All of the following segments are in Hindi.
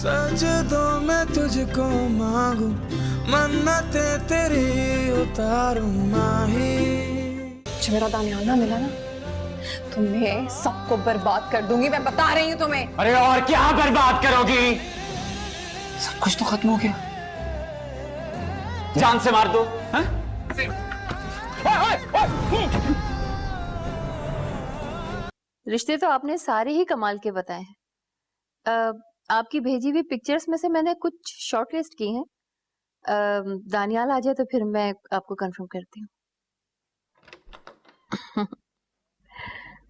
सजदों में तुझको मांगू, मन्नतें तेरी उतारूं माही। जो मेरा दानियाल ना मिला ना, तो मैं सबको बर्बाद कर दूंगी, मैं बता रही हूँ तुम्हें। अरे और क्या बर्बाद करोगी? सब कुछ तो खत्म हो गया, जान से मार दो। हाँ? रिश्ते तो आपने सारे ही कमाल के बताए हैं। आपकी भेजी हुई पिक्चर्स में से मैंने कुछ शॉर्टलिस्ट की हैं। दानियाल आ जाए तो फिर मैं आपको कंफर्म करती हूँ।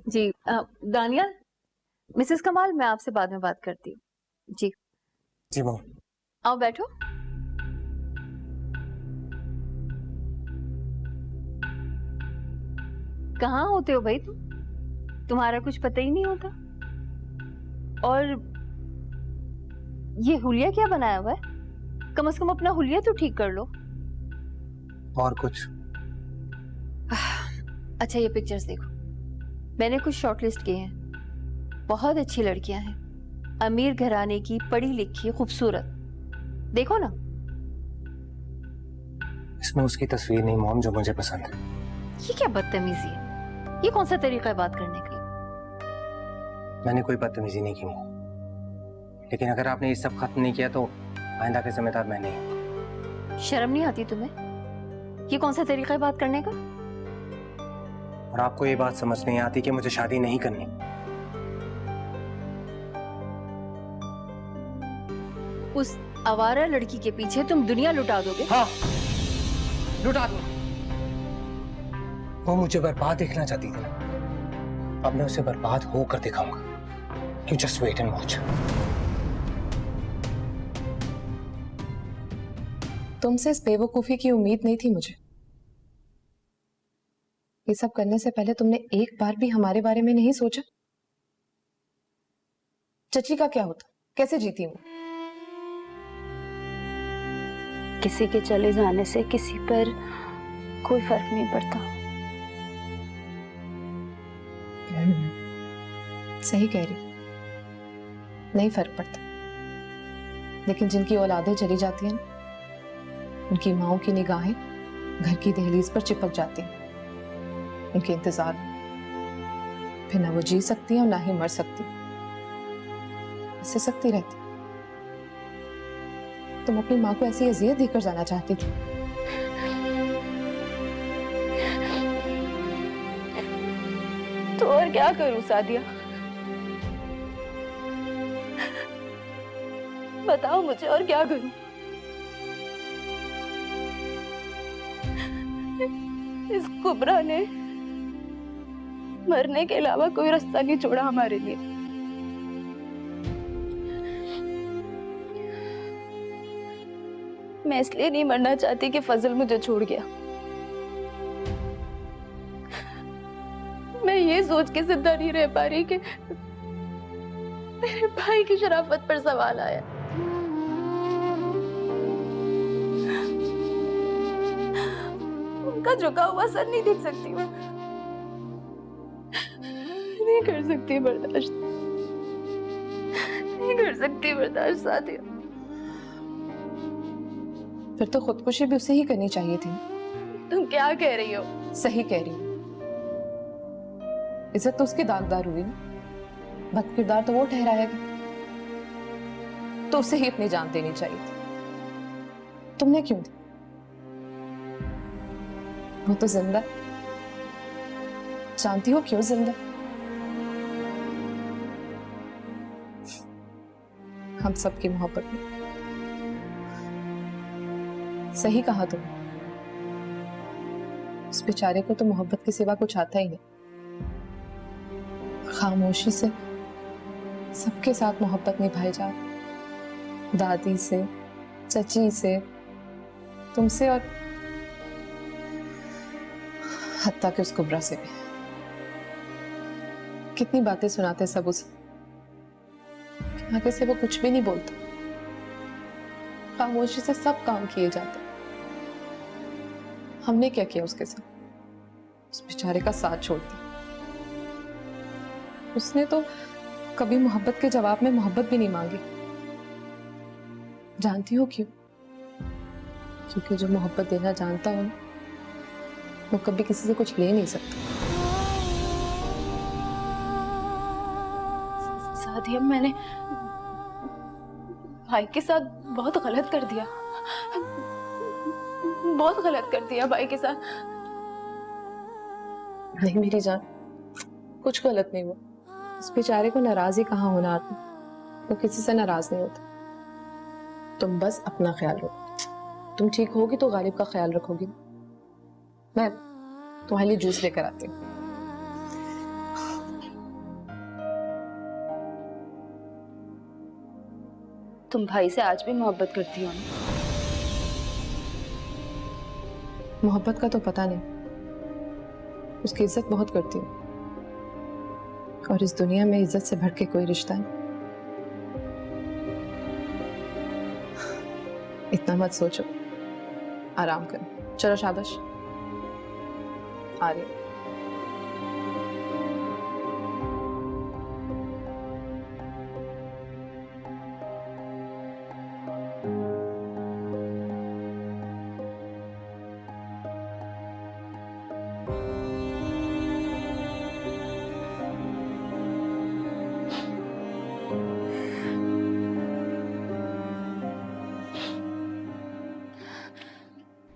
जी दानियाल, मिसेस कमाल, मैं आपसे बाद में बात करती हूँ। जी जी मॉम। आओ बैठो। कहाँ होते हो भाई तुम? तुम्हारा कुछ पता ही नहीं होता। और ये हुलिया क्या बनाया हुआ है? कम से कम अपना हुलिया तो ठीक कर लो। और कुछ? अच्छा ये पिक्चर्स देखो, मैंने कुछ शॉर्टलिस्ट किए हैं। बहुत अच्छी लड़कियां हैं, अमीर घराने की, पढ़ी लिखी, खूबसूरत। देखो ना। इसमें उसकी तस्वीर नहीं मॉम जो मुझे पसंद है। ये क्या बदतमीजी है? ये कौन सा तरीका है बात करने का? मैंने कोई बदतमीजी नहीं की मॉम, लेकिन अगर आपने ये सब खत्म नहीं किया तो आइंदा के जिम्मेदार मैं नहीं हूं। शर्म नहीं आती तुम्हें? ये कौन सा तरीका है बात करने का? और आपको ये बात समझ नहीं आती कि मुझे शादी नहीं करनी। उस आवारा लड़की के पीछे तुम दुनिया लुटा दोगे? हाँ, लुटा दो। वो मुझे बर्बाद देखना चाहती थी, अब मैं उसे बर्बाद होकर दिखाऊंगा। You just wait and watch. तुमसे इस बेवकूफी की उम्मीद नहीं थी मुझे। ये सब करने से पहले तुमने एक बार भी हमारे बारे में नहीं सोचा? चची का क्या होता, कैसे जीती हूँ? किसी के चले जाने से किसी पर कोई फर्क नहीं पड़ता। सही कह रही, नहीं फर्क पड़ता। लेकिन जिनकी औलादें चली जाती हैं, उनकी माओं की निगाहें घर की दहलीज पर चिपक जाती हैं। उनके इंतजार में फिर ना वो जी सकती है और ना ही मर सकती, ऐसे सकती रहती। तुम अपनी माँ को ऐसी अजियत देकर जाना चाहती थी। तो और क्या करूं सादिया? बताओ मुझे, और क्या करूं? इस कुबरा ने मरने के अलावा कोई रास्ता नहीं छोड़ा हमारे लिए। मैं इसलिए नहीं मरना चाहती कि फजल मुझे छोड़ गया। मैं ये सोच के जिंदा नहीं रह पा रही कि मेरे भाई की शराफत पर सवाल आया। उनका झुका हुआ सर नहीं देख सकती मैं। नहीं कर सकती बर्दाश्त, नहीं कर सकती बर्दाश्त सादिया। फिर तो खुदकुशी भी उसे ही करनी चाहिए थी। तुम क्या कह रही हो? सही कह रही हूँ। इज्जत तो उसकी दागदार हुई ना, बद किरदार तो वो ठहराएगा, तो उसे ही अपनी जान देनी चाहिए थी। तुमने क्यों दी? वो तो जिंदा, जानती हो क्यों जिंदा? हम सबकी मोहब्बत में। सही कहा तुमने, उस बेचारे को तो मोहब्बत के सिवा कुछ आता ही नहीं। खामोशी से सबके साथ मोहब्बत निभाई जा रही, दादी से, चची से, तुमसे और हत्ता के उस कुबरा से भी। कितनी बातें सुनाते सब उसे, आगे से वो कुछ भी नहीं बोलता। खामोशी से सब काम किए जाते। हमने क्या किया उसके साथ? उस बेचारे का साथ छोड़ दिया। उसने तो कभी मोहब्बत के जवाब में मोहब्बत भी नहीं मांगी। जानती हो क्यों? क्योंकि जो मोहब्बत देना जानता हो ना, वो कभी किसी से कुछ ले नहीं सकता। सादिया, मैंने भाई के साथ बहुत गलत कर दिया, बहुत गलत कर दिया भाई के साथ। नहीं मेरी जान, कुछ गलत नहीं हुआ। इस बेचारे को नाराज ही कहाँ होना आता, वो किसी से नाराज नहीं होता। तुम बस अपना ख्याल रखो। तुम ठीक होगी तो गालिब का ख्याल रखोगी। मैं तुम्हारे लिए जूस लेकर आती हूँ। तुम भाई से आज भी मोहब्बत करती हो ना? मोहब्बत का तो पता नहीं, उसकी इज्जत बहुत करती हूँ, और इस दुनिया में इज्जत से बढ़ के कोई रिश्ता नहीं। इतना मत सोचो, आराम करो। चलो शाबाश, आ रही हूँ।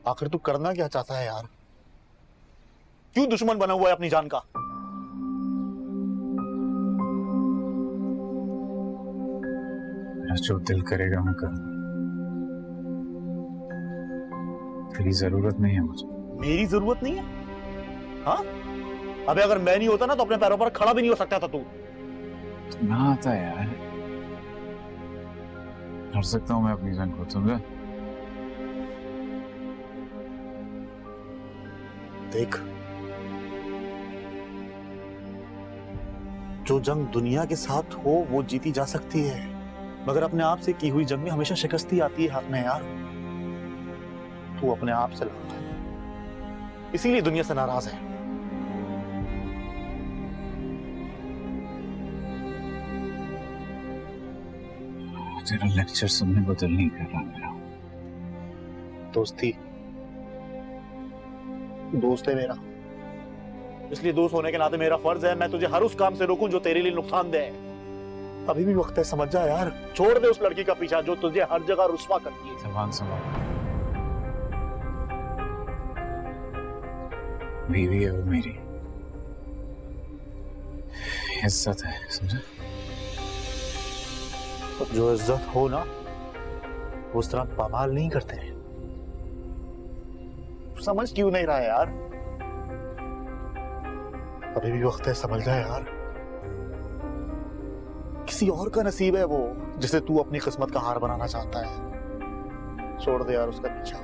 आखिर तू करना क्या चाहता है यार? क्यों दुश्मन बना हुआ है अपनी जान का? जो दिल करेगा मैं करूंगा। तेरी जरूरत नहीं है मुझे। मेरी जरूरत नहीं है? हाँ? अबे अगर मैं नहीं होता ना तो अपने पैरों पर खड़ा भी नहीं हो सकता था तू। तो ना आता यार, कर सकता हूं मैं अपनी जान को, समझा? देख, जो जंग दुनिया के साथ हो वो जीती जा सकती है, मगर अपने आप से की हुई जंग में हमेशा शिकस्ती आती है हाथ में यार। तू अपने आप से लड़ा है, इसीलिए दुनिया से नाराज है। तेरा लेक्चर सुनने को दिल नहीं कर रहा मेरा। दोस्ती, दोस्त है मेरा, इसलिए दोस्त होने के नाते मेरा फर्ज है मैं तुझे हर उस काम से रोकूं जो तेरे लिए नुकसानदेह है। अभी भी वक्त है, समझ जा यार। छोड़ दे उस लड़की का पीछा जो तुझे हर जगह रुस्वा करती है। जबान संभाल, बीवी है वो मेरी, इज्जत है, समझा? तो जो इज्जत हो ना, उस तरह पामाल नहीं करते हैं। समझ क्यों नहीं रहा है यार? अभी भी वक्त है, समझ जा यार। किसी और का नसीब है वो जिसे तू अपनी किस्मत का हार बनाना चाहता है। छोड़ दे यार उसका पीछा।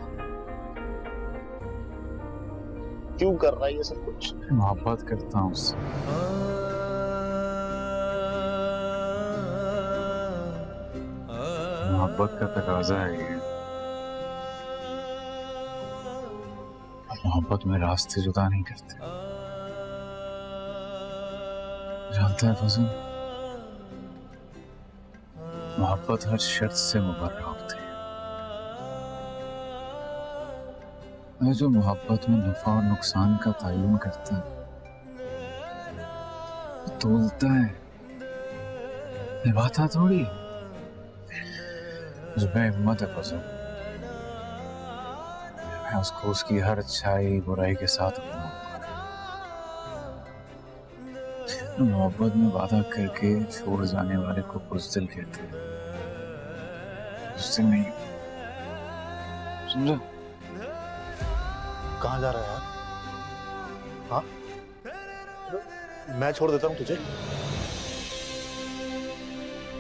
क्यों कर रहा है ये सब कुछ? मोहब्बत करता हूँ उससे। मोहब्बत का तकाजा है ये। मोहब्बत में रास्ते जुदा नहीं करते, जानता है फजल? मोहब्बत हर शर्त से मुबर्रा होती है। जो मोहब्बत में नफा और नुकसान का तायुन करता है, वो तोलता है, निभाता थोड़ी। हिम्मत है फजल, मैं उसको उसकी हर अच्छाई बुराई के साथ अपनाऊंगा। मोहब्बत में वादा करके छोड़ जाने वाले को बुज़दिल कहते हैं, बुज़दिल नहीं, समझा? कहाँ जा रहा है यार? हाँ, मैं छोड़ देता हूँ तुझे।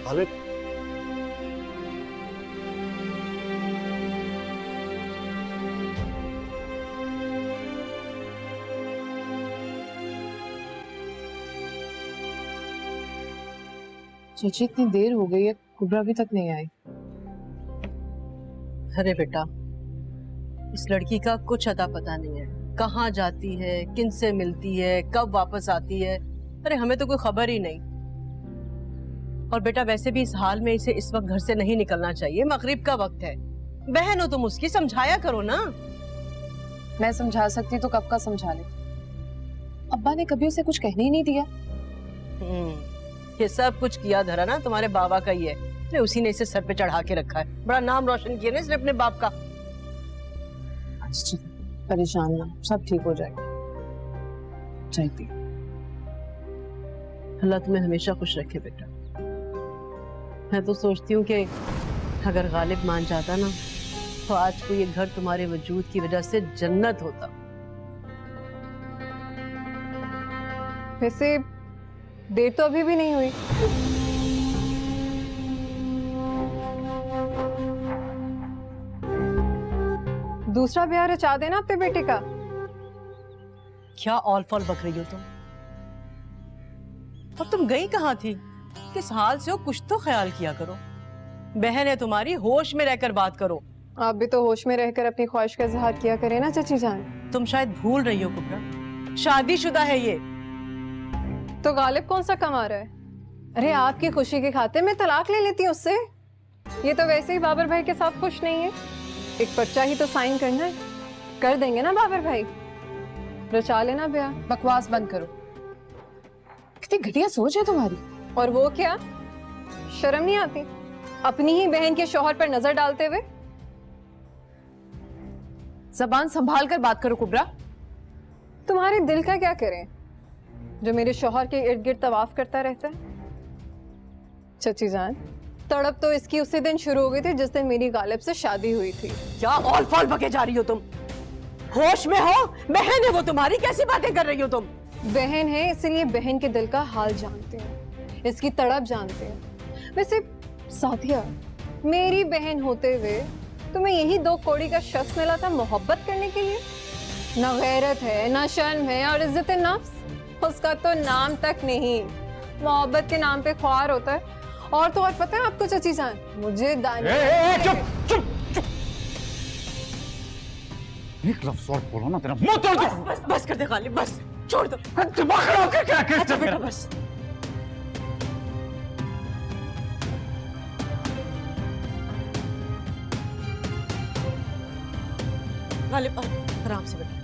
अबे चाची इतनी देर हो गई है, कुबरा अभी तक नहीं आई। अरे बेटा, इस लड़की का कुछ अता पता नहीं है, कहाँ जाती है, किन से मिलती है, कब वापस आती है। अरे हमें तो कोई खबर ही नहीं। और बेटा वैसे भी इस हाल में इसे इस वक्त घर से नहीं निकलना चाहिए, मगरिब का वक्त है। बहन हो तुम उसकी, समझाया करो ना। मैं समझा सकती तो कब का समझा लेती। अब्बा ने कभी उसे कुछ कहने ही नहीं दिया। ये सब कुछ किया धरा ना तुम्हारे बाबा का ही है, उसी ने इसे सर पे चढ़ा के रखा है। बड़ा नाम रोशन किया ना इसने अपने बाप का। परेशान ना, सब ठीक हो जाएगा। चाहती अल्लाह तुम्हें हमेशा खुश रखे बेटा। मैं तो सोचती हूँ कि अगर गालिब मान जाता ना तो आज को ये घर तुम्हारे वजूद की वजह से जन्नत होता। वैसे देर तो अभी भी नहीं हुई। दूसरा ब्याह रचा देना अपने बेटे का। क्या ऑल फॉल बक रही हो तुम? और तुम गई कहाँ थी? किस हाल से हो, कुछ तो ख्याल किया करो। बहन है तुम्हारी, होश में रहकर बात करो। आप भी तो होश में रहकर अपनी ख्वाहिश का इजहार किया करें ना चाची जान। तुम शायद भूल रही हो कुबरा, शादीशुदा है ये। तो गालिब कौन सा कमा रहा है? अरे आपकी खुशी के खातिर मैं तलाक ले लेती हूँ उससे। ये तो वैसे ही बाबर भाई के साथ खुश नहीं है। एक पर्चा ही तो साइन करना है, कर देंगे ना बाबर भाई। रचा लेना ब्याह। बकवास बंद करो। कितनी घटिया सोच है तुम्हारी। और वो क्या, शर्म नहीं आती अपनी ही बहन के शौहर पर नजर डालते हुए? जबान संभाल कर बात करो कुबरा। तुम्हारे दिल का क्या करें जो मेरे शौहर के इर्द गिर्द तवाफ करता रहता है? चची जान, तड़प तो इसकी उसी दिन शुरू हो गई थी जिस दिन मेरी गालिब से शादी हुई थी। क्या ऑल फॉल बके जा रही हो तुम? होश में हो? बहन है वो तुम्हारी, कैसी बातें कर रही हो तुम? बहन है इसलिए बहन के दिल का हाल जानते हैं, इसकी तड़प जानते हैं। वैसे साथिया, मेरी बहन होते हुए तुम्हें यही दो कौड़ी का शख्स मिला था मोहब्बत करने के लिए? ना गैरत है, ना शर्म है, और इज्जत नफ्स उसका तो नाम तक नहीं। मोहब्बत के नाम पे ख्वार होता है। और तो और पता है आपको चची जान, मुझे चुप चुप चुप। एक लफ्ज़ और बोलो ना तेरा मुंह तोड़ दूं। बस कर दे गालिब, बस छोड़ दो। दिमाग खराब करके रखे अच्छा बेटा बस। गालिब आराम से बेटा।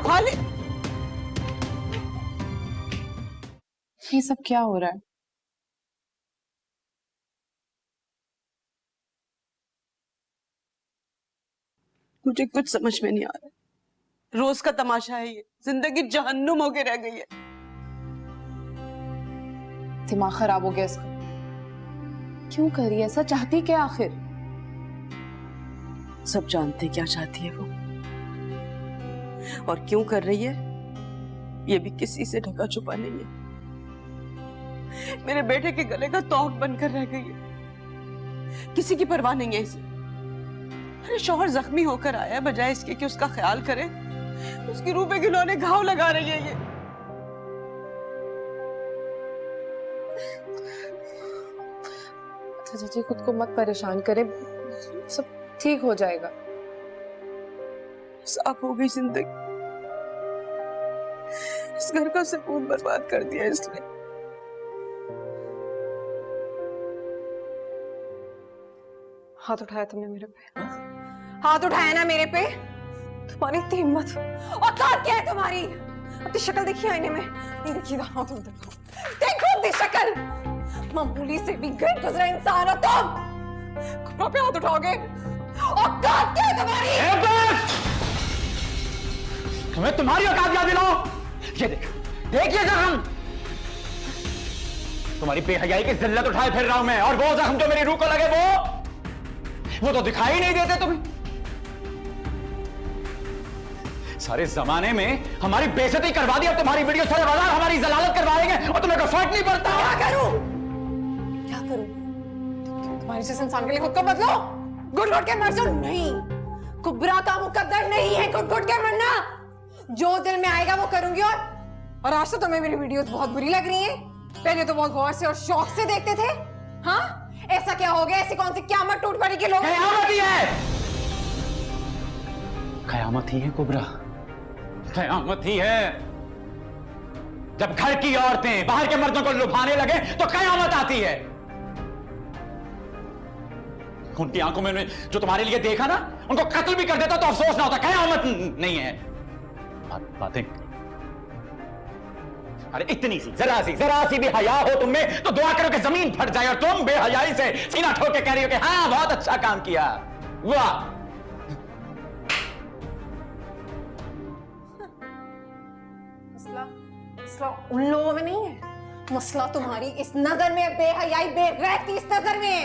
गालिब ये सब क्या हो रहा है? मुझे कुछ समझ में नहीं आ रहा। रोज का तमाशा है ये, जिंदगी जहन्नुम होके रह गई है। दिमाग खराब हो गया इसका। क्यों करी ऐसा? चाहती क्या आखिर? सब जानते क्या चाहती है वो, और क्यों कर रही है ये भी किसी से ढका छुपा नहीं है। मेरे बेटे के गले का तौक बनकर रह गई है, किसी की परवाह नहीं है इसे। अरे शौहर जख्मी होकर आया है, बजाय इसके कि उसका ख्याल करे, उसकी रूह पे घिनौने घाव लगा रही है ये। चाची खुद को मत परेशान करे, सब ठीक हो जाएगा। साफ हो गई जिंदगी, इस घर का सुकून बर्बाद कर दिया इसने। हाथ उठाया तुमने मेरे पे, हाथ उठाया ना मेरे पे। तुम्हारी इतनी हिम्मत, औकात क्या है तुम्हारी? अपनी शक्ल देखी आईने में? नहीं देखी? हाथ देखो, देखो अपनी शक्ल। मामूली से भी गैर गुजरा इंसान हो तुम, खुपरा पे हाथ उठाओगे? औकात क्या है तुम्हारी? तुम्हें तुम्हारी औकात याद दिलाओ। ये देख, देखिए जख्म। तुम्हारी बेहयाई की जिल्लत उठाए फिर रहा हूं मैं, और वो जख्म जो मेरी रूह को लगे वो तो दिखाई नहीं देते तुम्हें। सारे जमाने में हमारी बेइज्जती करवा दी, अब तुम्हारी वीडियो सारे बाजार हमारी जलालत करवा देंगे और तुम्हें कोई फर्क नहीं पड़ता। क्या करूं? क्या करूं? तुम्हारे जैसे इंसान के लिए खुद को बदलो, घुट घुट के मर जाओ। नहीं, कुबरा का मुकद्दर नहीं है घुट घुट के मरना। जो दिल में आएगा वो करूंगी। और आज तो तुम्हें मेरी वीडियो बहुत बुरी लग रही है, पहले तो बहुत गौर से और शौक से देखते थे। हाँ, ऐसा क्या हो गया? ऐसी कौन सी क़यामत टूट पड़ी कि लोग? क़यामत ही है, क़यामत ही है कुबरा, क़यामत ही है। जब घर की औरतें बाहर के मर्दों को लुभाने लगे तो कयामत आती है। उनकी आंखों में जो तुम्हारे लिए देखा ना, उनको कत्ल भी कर देता तो अफसोस ना होता। कयामत नहीं है। बातें अरे इतनी सी जरा सी भी हया हो तुम में तो दुआ करो कि जमीन फट जाए, और तुम बेहयाई से सीना ठोक के कह रही हो कि हाँ बहुत अच्छा काम किया। वाह। मसला उन लोगों में नहीं है, मसला तुम्हारी इस नजर में, बेहयाई बेगैरती इस नजर में।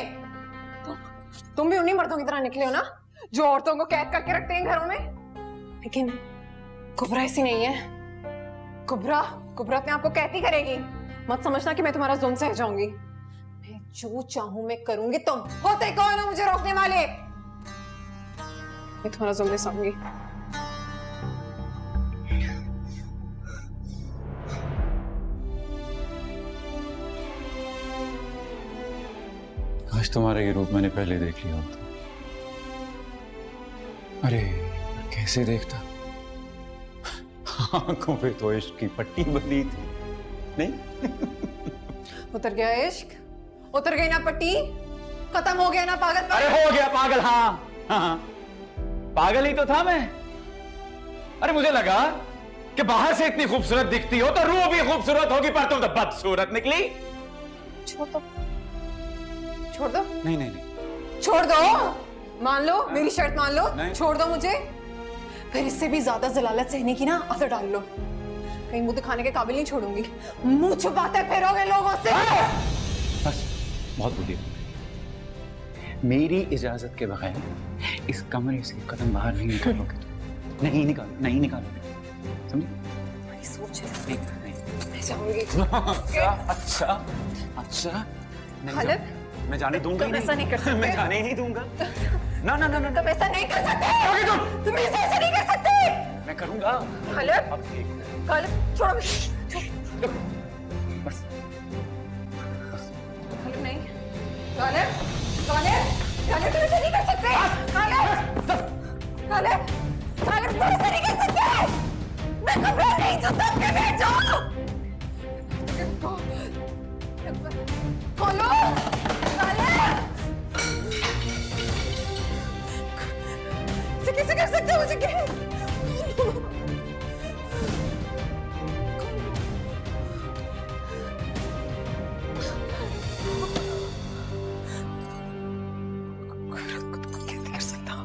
तुम भी उन्हीं मर्दों की तरह निकले हो ना जो औरतों को कैद करके रखते हैं घरों में। लेकिन कुबरा ऐसी नहीं है। कुबरा अपने आप को कैद नहीं करेगी। मत समझना कि मैं तुम्हारा जुल्म सह जाऊंगी। मैं जो चाहूं मैं करूंगी। तुम होते कौन हो मुझे रोकने वाले? मैं तुम्हारा जुल्म सहूंगी। आज तुम्हारा ये रूप मैंने पहले देख लिया होता। अरे कैसे देखता। आंखों पे तो इश्क की पट्टी बंधी थी, नहीं? उतर गया इश्क, उतर गई ना पट्टी, खत्म हो गया ना पागल। अरे हो गया पागल। हाँ, पागल ही तो था मैं। अरे मुझे लगा कि बाहर से इतनी खूबसूरत दिखती हो तो रूह भी खूबसूरत होगी, पर तुम तो बदसूरत निकली। छोड़ दो। नहीं, छोड़ दो। मान लो, मेरी शर्त मान लो। छोड़ दो मुझे। फिर इससे भी ज्यादा जलालत सहने की ना आदत डाल लो। कहीं मुंह दिखाने के काबिल नहीं छोड़ूंगी। मुंह छुपाते फिरोगे लोगों से। बस बहुत बुरी। मेरी इजाजत के बगैर इस कमरे से कदम बाहर नहीं निकालोगे। नहीं निकालोगे। समझे? सोच नहीं। मैं जाऊंगी। अच्छा। खालिद, मैं जाने दूंगा। तुम ऐसा नहीं कर सकते। मैं जाने ही नहीं दूंगा। ना। तुम ऐसा नहीं कर सकते। तुम ऐसा नहीं कर सकते। मैं करूंगा। खालिद, छोड़ो। बस। खालिद नहीं। खालिद, तुम ऐसा नहीं कर सकते। खालिद, तुम ऐसा नहीं कर सकते। मैं घबरा नहीं, जो दब के बैठ जाओ। खोलो। कैसे कर सकते हो मुझे? कैसे कर सकता हूँ?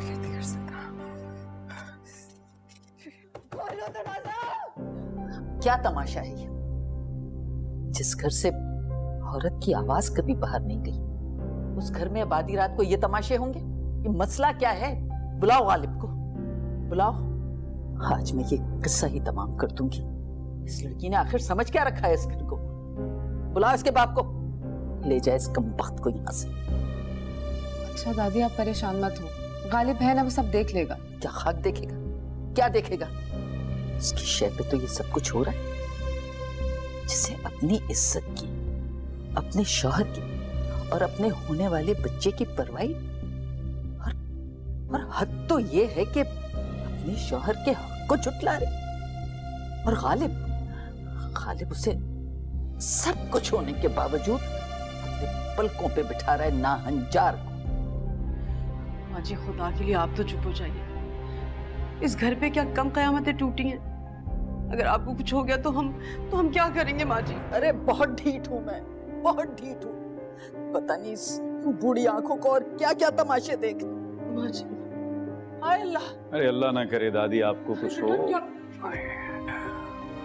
कैसे कर सकता हूँ? खोलो दरवाजा। क्या तमाशा है ये? जिस घर से औरत की आवाज कभी बाहर नहीं गई, उस घर में अब आधी रात को ये तमाशे होंगे? ये मसला क्या है? बुलाओ गालिब को, बुलाओ। आज मैं ये किस्सा ही तमाम कर दूंगी। इस लड़की ने आखिर समझ क्या रखा है इस घर को? बुलाओ इसके बाप को, ले जाए इस कमबख्त को यहाँ से। अच्छा दादी आप परेशान मत हो, गालिब है ना, वो सब देख लेगा। क्या खाक देखेगा? क्या देखेगा? उसकी शय पे तो ये सब कुछ हो रहा है, जिसे अपनी इज्जत की, अपने शौहर की और अपने होने वाले बच्चे की परवाही। और हद तो ये है कि अपने शौहर के हक को झुठला रहे। और गालिब उसे सब कुछ होने के बावजूद अपने पलकों पे बिठा रहा है नाहंजार को। माँ जी खुदा के लिए आप तो चुप हो जाइए। इस घर पे क्या कम कयामतें टूटी हैं? अगर आपको कुछ हो गया तो हम क्या करेंगे माँ जी? अरे बहुत ढीठ हूं मैं, बहुत ढीठ हूं। पता नहीं इस बूढ़ी आंखों को और क्या क्या तमाशे देख। माँ जी, हाय अल्लाह। अरे अल्लाह ना करे दादी आपको कुछ हो।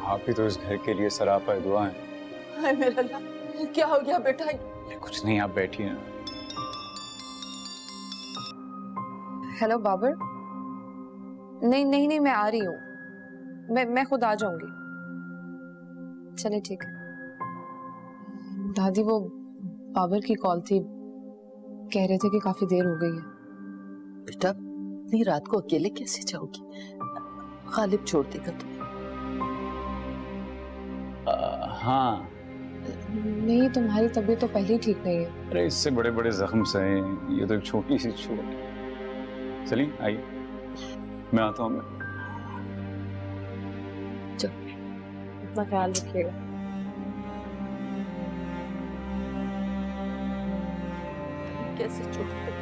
आप ही तो इस घर के लिए सरापा दुआ है। हाय मेरा अल्लाह, क्या हो गया बेटा? कुछ नहीं, आप बैठिए ना। हेलो बाबर। नहीं मैं आ रही हूँ। मैं खुद आ जाऊंगी। चले ठीक है। दादी वो बाबर की कॉल थी, कह रहे थे कि काफी देर हो गई है। बेटा इतनी रात को अकेले कैसे जाओगी? गालिब छोड़ देगा तुम्हें। हाँ। नहीं तुम्हारी तबीयत तो पहले ही ठीक नहीं है। अरे इससे बड़े बड़े जख्म सहे, ये तो एक छोटी सी चोट है। चलिए आइए। मैं आता हूँ। अपना ख्याल रखिएगा। कैसे चुप कर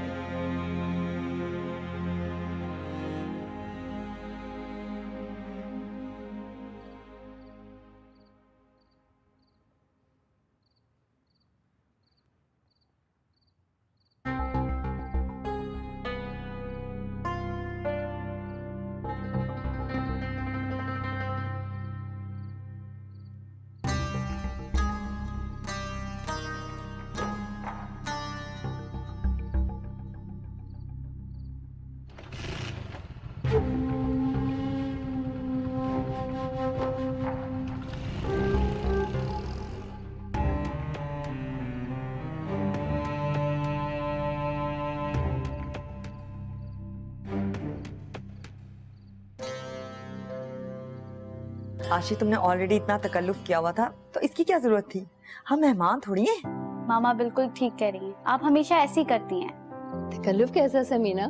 आशी, तुमने ऑलरेडी इतना तकल्लुफ किया हुआ था तो इसकी क्या जरूरत थी? हम मेहमान थोड़ी हैं। मामा बिल्कुल ठीक कह रही हैं, आप हमेशा ऐसी करती हैं। तकल्लुफ कैसा समीना,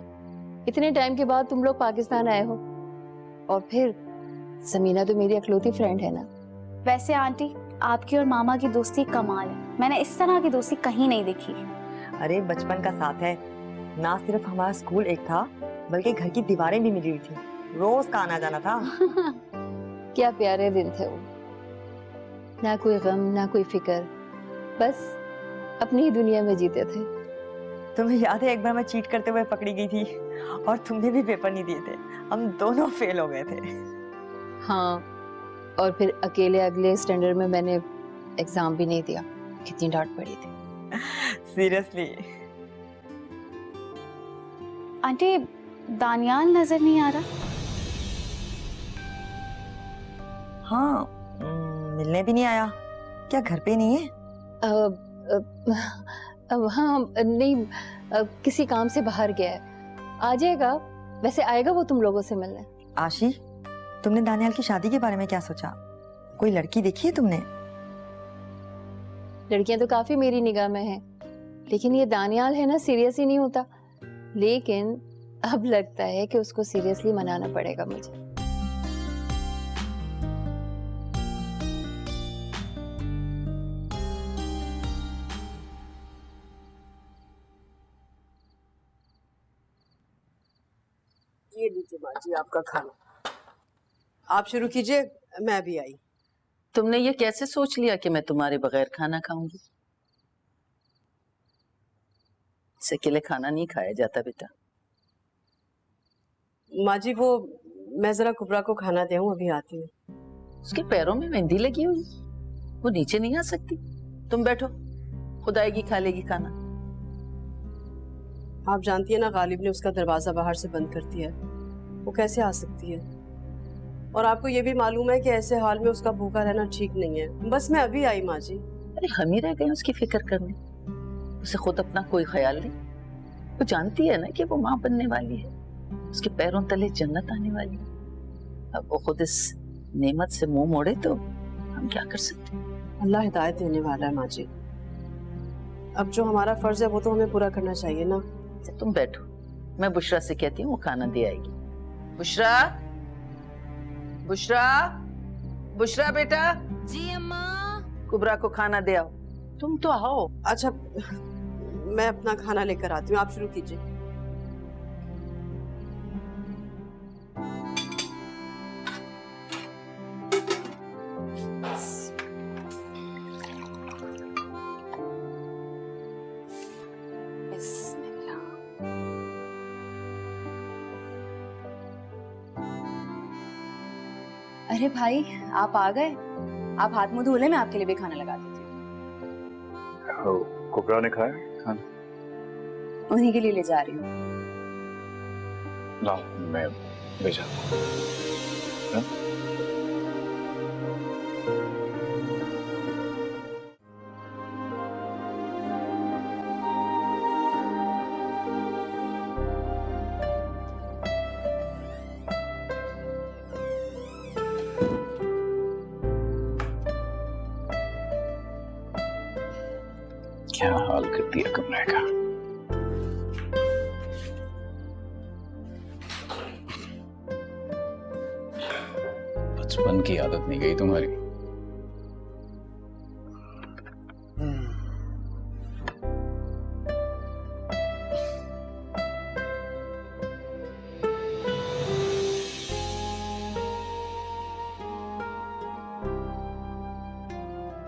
इतने टाइम के बाद तुम लोग पाकिस्तान आए हो, और फिर समीना तो मेरी अकलौती फ्रेंड है ना। वैसे आंटी, आपकी और मामा की दोस्ती कमाल है, मैंने इस तरह की दोस्ती कहीं नहीं देखी। अरे बचपन का साथ है, ना सिर्फ हमारा स्कूल एक था बल्कि घर की दीवारें भी मिली हुई थी, रोज का आना जाना था। क्या प्यारे दिन थे वो, ना कोई गम ना कोई फिक्र, बस अपनी ही दुनिया में जीते थे। तुम्हें याद है एक बार मैं चीट करते हुए पकड़ी गई थी और तुमने भी पेपर नहीं दिए थे, हम दोनों फेल हो गए थे। हाँ, और फिर अकेले अगले स्टैंडर्ड में मैंने एग्जाम भी नहीं दिया, कितनी डांट पड़ी थी। सीरियसली। आंटी, दानियाल नजर नहीं आ रहा? हाँ, मिलने भी नहीं आया। क्या घर पे नहीं है? हाँ नहीं, किसी काम से बाहर गया है, आ जाएगा। वैसे आएगा वो तुम लोगों से मिलने। आशी, तुमने दानियाल की शादी के बारे में क्या सोचा? कोई लड़की देखी है तुमने? लड़कियां तो काफी मेरी निगाह में हैं, लेकिन ये दानियाल है ना, सीरियस ही नहीं होता। लेकिन अब लगता है कि उसको सीरियसली मनाना पड़ेगा मुझे। ये लीजिए माँ जी आपका खाना, आप शुरू कीजिए, मैं भी आई। तुमने ये कैसे सोच लिया कि मैं तुम्हारे बगैर खाना खाऊंगी? इससे अकेले खाना नहीं खाया जाता बेटा। माँ जी वो मैं जरा कुबरा को खाना दे, अभी आती हूँ। उसके पैरों में मेहंदी लगी हुई, वो नीचे नहीं आ सकती। तुम बैठो, खुद आएगी खा लेगी खाना। आप जानती है ना, गालिब ने उसका दरवाजा बाहर से बंद कर दिया है, वो कैसे आ सकती है? और आपको ये भी मालूम है कि ऐसे हाल में उसका भूखा रहना ठीक नहीं है। बस मैं अभी आई माँ जी। अरे हम ही रह गए उसकी फिक्र करने, उसे खुद अपना कोई ख्याल नहीं। वो जानती है ना कि वो माँ बनने वाली है, उसके पैरों तले जन्नत आने वाली है। अब वो खुद इस नेमत से मुंह मोड़े तो हम क्या कर सकते हैं? अल्लाह हिदायत देने वाला है माँ जी। अब जो हमारा फर्ज है वो तो हमें पूरा करना चाहिए ना। तुम बैठो, मैं बुशरा से कहती हूँ वो खाना दे आएगी। बुशरा, बुशरा, बुशरा बेटा। जी अम्मा। कुबरा को खाना दे आओ। तुम तो आओ। अच्छा, मैं अपना खाना लेकर आती हूँ, आप शुरू कीजिए। अरे भाई, आप आ गए। आप हाथ मुंह धो ले, मैं आपके लिए भी खाना लगा देती हूँ। कुबरा ने खाया खाना? उन्हीं के लिए ले जा रही हूँ। लाओ, मैं ले जाता हूँ। क्या हाल कर दिया कमरे का। बचपन की आदत नहीं गई तुम्हारी।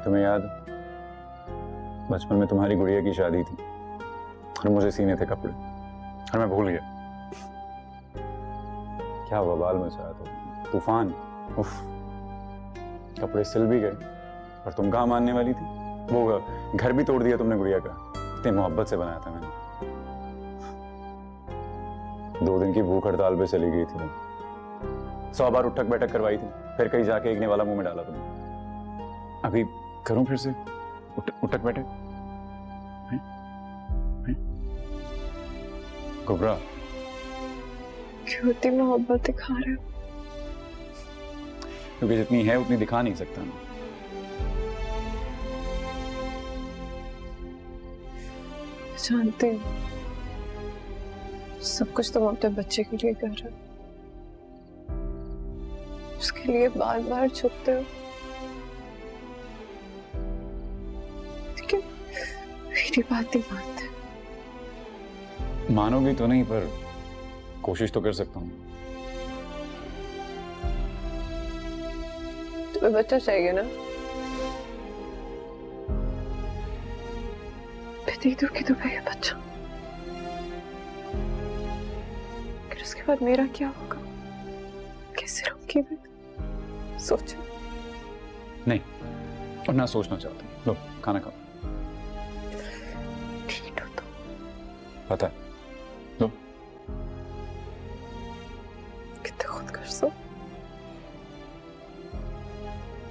तुम्हें याद, बचपन में तुम्हारी गुड़िया की शादी थी और मुझे सीने थे कपड़े और मैं भूल गया। क्या बवाल मचाया था, तूफान। उफ, कपड़े सिल भी गए और तुम कहाँ मानने वाली थी। वो घर भी तोड़ दिया तुमने गुड़िया का, इतनी मोहब्बत से बनाया था मैंने। 2 दिन की भूख हड़ताल पे चली गई थी, 100 बार उठक बैठक करवाई थी, फिर कहीं जाके एक ने वाला मुंह में डाला तुमने। अभी करूं फिर से उठक बैठक? कुबरा, क्यों इतनी मोहब्बत दिखा रहे हो? क्योंकि जितनी है उतनी दिखा नहीं सकता ना। जानते हो, सब कुछ तुम अपने बच्चे के लिए कर रहे हो, उसके लिए बार बार झुकते हो, लेकिन मेरी बात नहीं मानते। मानोगी तो नहीं, पर कोशिश तो कर सकता हूँ। तुम्हें बच्चा चाहिए ना? मैं दे दूंगी तुम्हें ये बच्चा, फिर उसके बाद मेरा क्या होगा, कैसे रहूंगी मैं? सोचो। नहीं, और ना सोचना चाहती। लो खाना खाओ। ठीक हो तो पता है, लो। कितने खुद कर सो,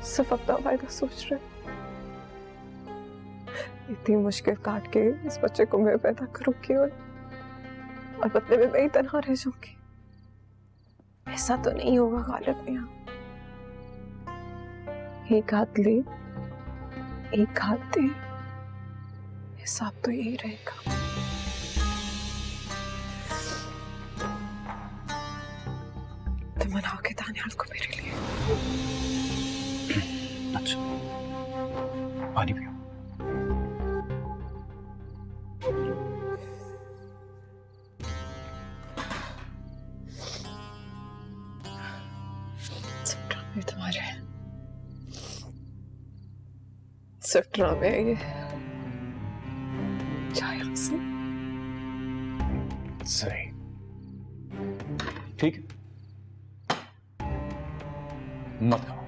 सिर्फ अपना फायदा सोच रहे। इतनी मुश्किल काट के इस बच्चे को मैं पैदा करूंगी और बदले में मैं ही तन्हा रह जाऊंगी। ऐसा तो नहीं होगा गालिब मियां। एक हाथ ले, एक हाथ दे, हिसाब तो यही रहेगा। तो मनाओगे दानियाल को मेरे लिए? अच्छा, पानी पियो। ये तुम्हारे सिर्फ ड्रामे है ये। जाए से सही, ठीक है, मत खाओ,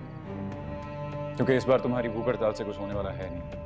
क्योंकि इस बार तुम्हारी भूख हड़ताल से कुछ होने वाला है नहीं।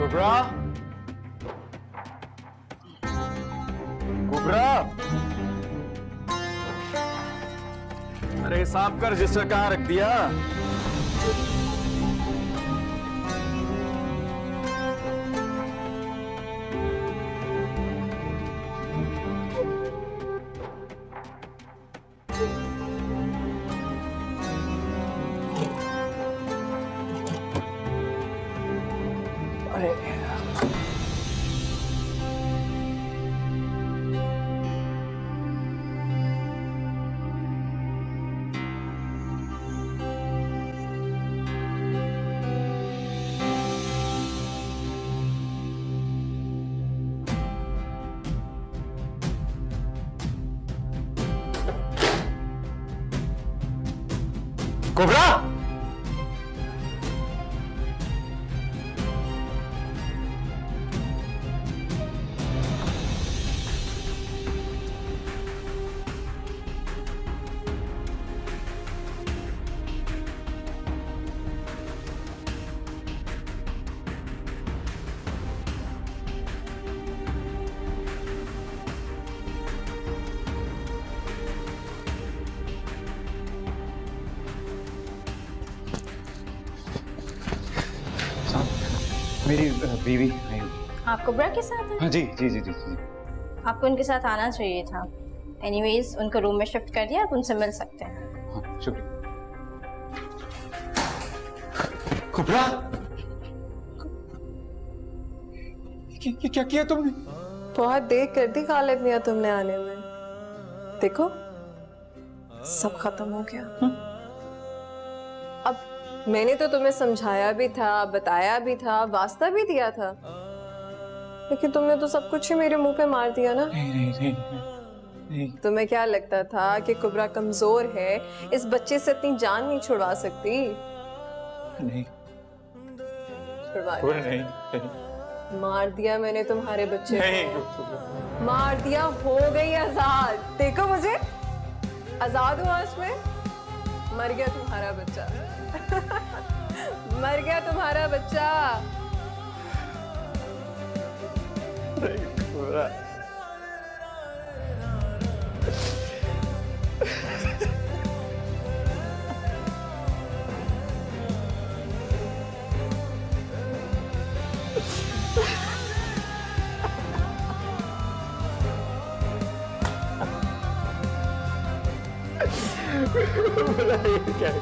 कुबरा, कुबरा, अरे हिसाब कर, रजिस्टर कहाँ रख दिया? कुबरा! मेरी बीवी आई है। आप कुबरा के साथ हैं? हाँ जी जी जी जी जी। आपको उनके साथ आना चाहिए था। एनीवेज उनको रूम में शिफ्ट कर दिया, आप उनसे मिल सकते हैं। हाँ शुक्रिया। कुबरा, ये क्या किया तुमने? बहुत देर कर दी खालिद मियां तुमने आने में। देखो सब खत्म हो गया। अब मैंने तो तुम्हें समझाया भी था, बताया भी था, वास्ता भी दिया था, लेकिन तुमने तो सब कुछ ही मेरे मुंह पे मार दिया ना। नहीं। तुम्हें क्या लगता था कि कुबरा कमजोर है, इस बच्चे से इतनी जान नहीं छुड़वा सकती? नहीं छुड़वा नहीं। मार दिया मैंने तुम्हारे बच्चे नहीं। मार दिया, हो गई आजाद। देखो मुझे आजाद हूँ आज मैं। मर गया तुम्हारा बच्चा। मर गया तुम्हारा बच्चा। क्या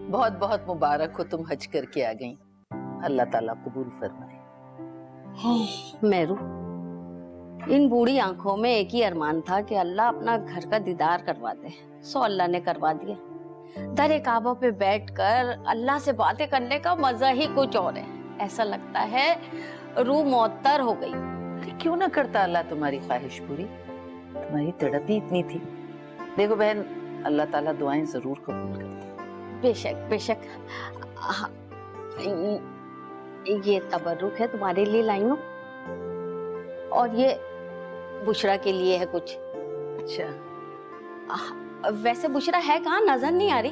बहुत बहुत मुबारक हो, तुम हज करके आ गई। अल्लाह ताला कबूल फरमाए। मेरू, इन बूढ़ी आंखों में एक ही अरमान था कि अल्लाह अपना घर का दीदार करवा दे। सो अल्लाह ने करवा दिया। दर काबा पे बैठकर अल्लाह से बातें करने का मजा ही कुछ और है। ऐसा लगता है रूह मुअत्तर हो गई। अरे क्यों ना करता अल्लाह तुम्हारी ख्वाहिश पूरी, तुम्हारी तड़प ही इतनी थी। देखो बहन, अल्लाह ताला दुआएं जरूर कबूल करता। बेशक बेशक। ये तबर्रुक है तुम्हारे लिए लाई हूं, और ये बुशरा के लिए है कुछ। अच्छा, वैसे बुशरा है कहाँ, नजर नहीं आ रही।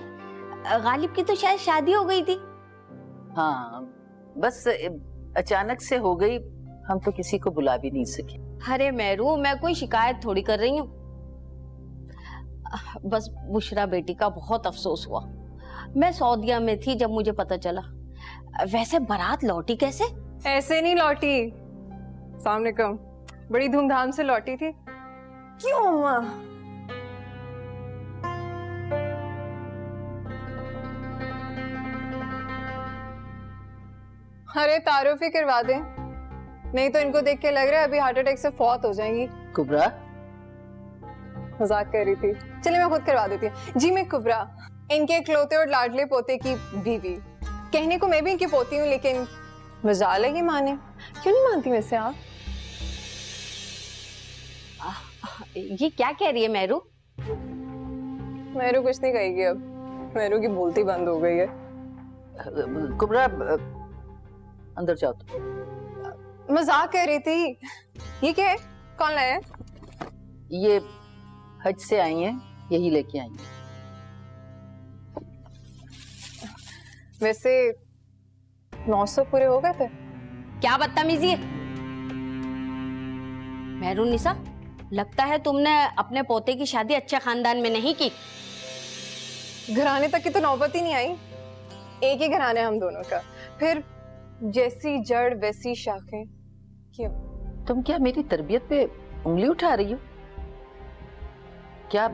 गालिब की तो शायद शादी हो गई थी। हाँ बस अचानक से हो गई, हम तो किसी को बुला भी नहीं सके। अरे मेरू, मैं कोई शिकायत थोड़ी कर रही हूँ। बस बुशरा बेटी का बहुत अफसोस हुआ। मैं सऊदीया में थी जब मुझे पता चला। वैसे बारात लौटी कैसे? ऐसे नहीं लौटी, सामने कम बड़ी धूमधाम से लौटी थी। क्यों अम्मा? अरे तारुफ ही करवा दें, नहीं तो इनको देख के लग रहा है अभी हार्ट अटैक से फौत हो जाएंगी। कुबरा, मजाक कर रही थी, चलिए मैं खुद करवा देती हूँ। जी मैं कुबरा, इनके इकलौते और लाडले पोते की बीवी। कहने को मैं भी इनकी पोती हूँ, लेकिन मजाल है कि माने। क्यों नहीं मानती वैसे आप? ये क्या कह रही है मेरू? मेरू कुछ नहीं कहेगी अब, मेरू की बोलती बंद हो गई है। कुबरा अंदर जाओ। तो मजाक कर रही थी। ये क्या है, कौन लाया है? ये हज से आई हैं, यही लेके आई हैं। वैसे 900 पूरे हो गए थे। क्या बदतमीजी है मेरू निसा, लगता है तुमने अपने पोते की शादी अच्छे खानदान में नहीं की। घराने तक की तो नौबत ही नहीं आई। एक ही घराने हम दोनों का, फिर जैसी जड़ वैसी शाखें। क्यों? तुम क्या मेरी तरबियत पे उंगली उठा रही हो? क्या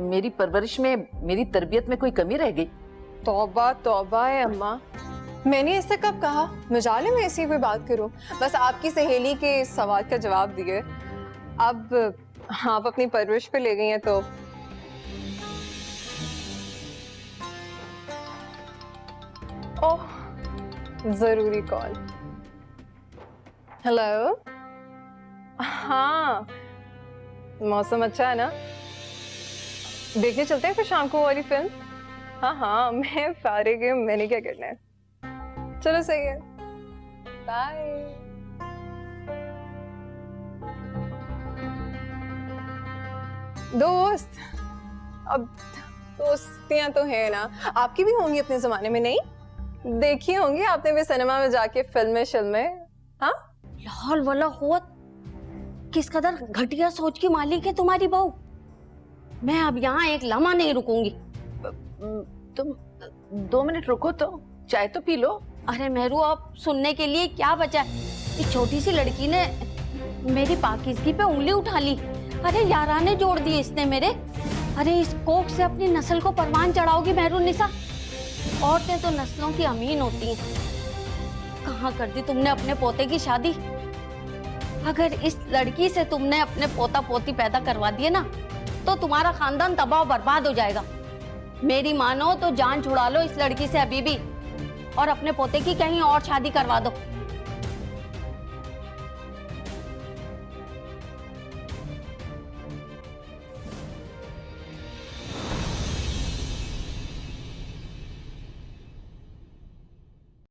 मेरी परवरिश में, मेरी तरबियत में कोई कमी रह गई? तौबा तौबा है अम्मा, मैंने इससे कब कहा मजाले में ऐसी कोई बात करूं? बस आपकी सहेली के सवाल का जवाब दिए। अब आप अपनी परवरिश पे ले गई हैं तो ओह, जरूरी कॉल। हेलो, हाँ मौसम अच्छा है ना? देखने चलते हैं फिर शाम को वो वाली फिल्म। हाँ हाँ मैं फारिग हूँ, मैंने क्या करना है। चलो सही है, बाय। दोस्त, अब दोस्तियां तो है ना, आपकी भी होंगी अपने जमाने में, नहीं? देखी होंगी आपने भी सिनेमा में जाके फिल्में। हाँ लाहौल वाला हुआ, किस कदर घटिया सोच की मालिक है तुम्हारी बहू। मैं अब यहाँ एक लम्हा नहीं रुकूंगी। तुम 2 मिनट रुको तो चाय तो पी लो। अरे मेहरू, अब सुनने के लिए क्या बचा है? इस छोटी सी लड़की ने मेरी पाकीज़गी पे उंगली उठा ली। अरे याराने जोड़ दिए इसने मेरे। अरे इस कोख से अपनी नस्ल को परवान चढ़ाओगी मेहरुन्निसा? औरतें तो नस्लों की अमीन होती हैं। कहाँ कर दी तुमने अपने पोते की शादी? अगर इस लड़की से तुमने अपने पोता पोती पैदा करवा दिए ना, तो तुम्हारा खानदान तबाह बर्बाद हो जाएगा। मेरी मानो तो जान छुड़ा लो इस लड़की से अभी भी, और अपने पोते की कहीं और शादी करवा दो।